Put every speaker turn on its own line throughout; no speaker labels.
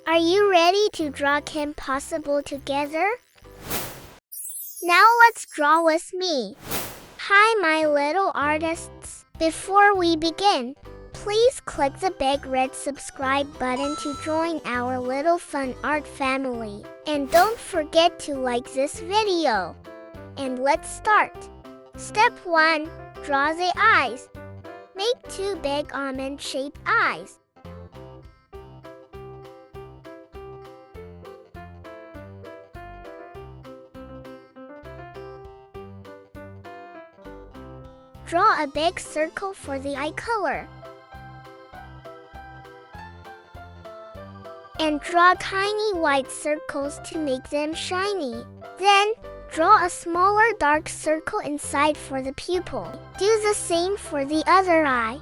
Are you ready to draw KimPossible together? Now let's draw with me. Hi my little artists. Before we begin, please click the big red subscribe button to join our little fun art family. And don't forget to like this video. And let's start. Step 1. Draw the eyes. Make 2 big almond-shaped eyes. Draw a big circle for the eye color. And draw tiny white circles to make them shiny. Then, draw a smaller dark circle inside for the pupil. Do the same for the other eye.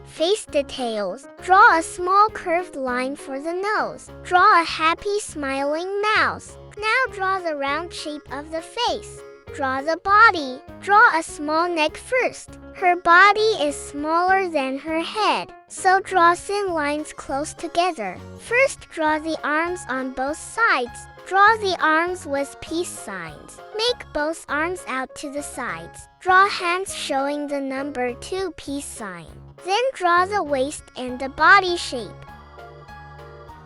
Face details. Draw a small curved line for the nose. Draw a happy smiling mouse. Now draw the round shape of the face. Draw the body. Draw a small neck first. Her body is smaller than her head, so draw thin lines close together. First, draw the arms on both sides. Draw the arms with peace signs. Make both arms out to the sides. Draw hands showing the number 2 peace sign. Then draw the waist and the body shape.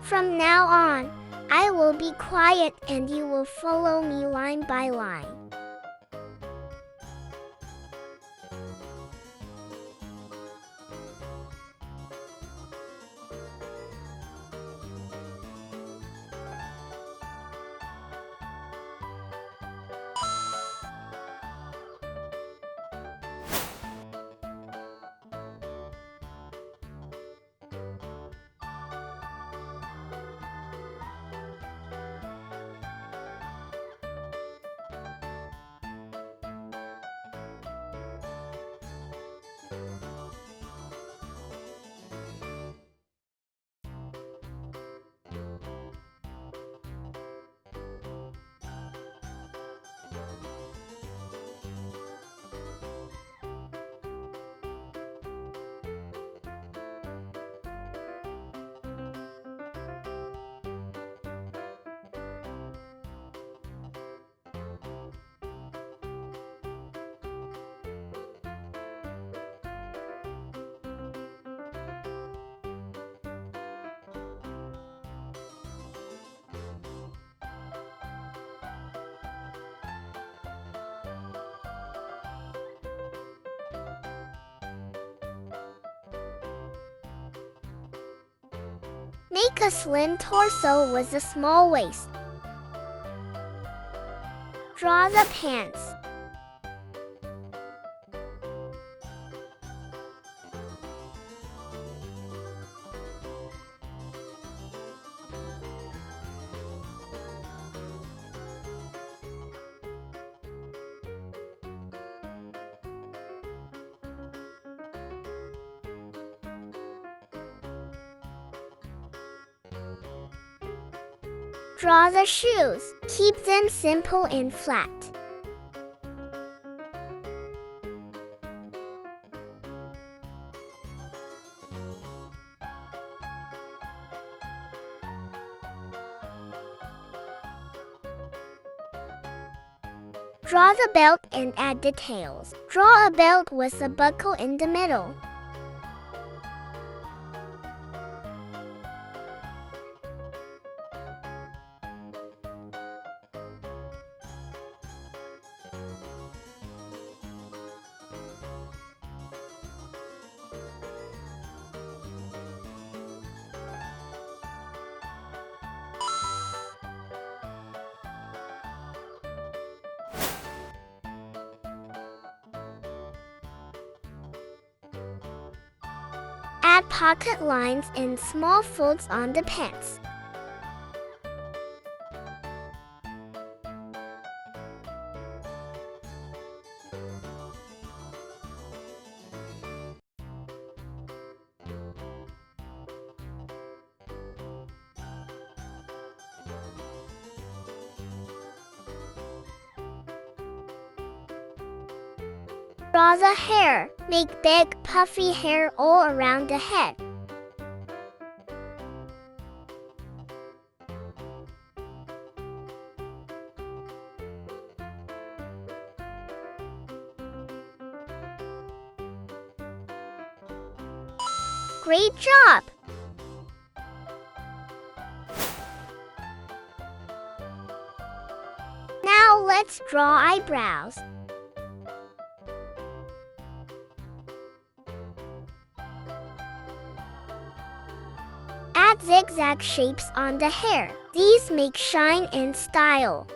From now on, I will be quiet and you will follow me line by line. Make a slim torso with a small waist. Draw the pants. Draw the shoes. Keep them simple and flat. Draw the belt and add details. Draw a belt with a buckle in the middle. Add pocket lines and small folds on the pants. Draw the hair. Make big puffy hair all around the head. Great job! Now let's draw eyebrows. Add zigzag shapes on the hair. These make shine and style.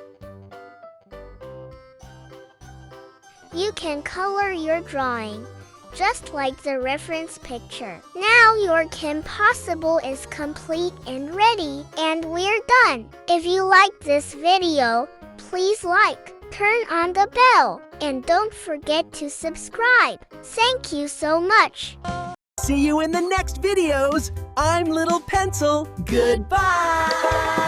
You can color your drawing, just like the reference picture. Now your KimPossible is complete and ready, and we're done. If you like this video, please like, turn on the bell, and don't forget to subscribe. Thank you so much.
See you in the next videos. I'm Little Pencil. Goodbye.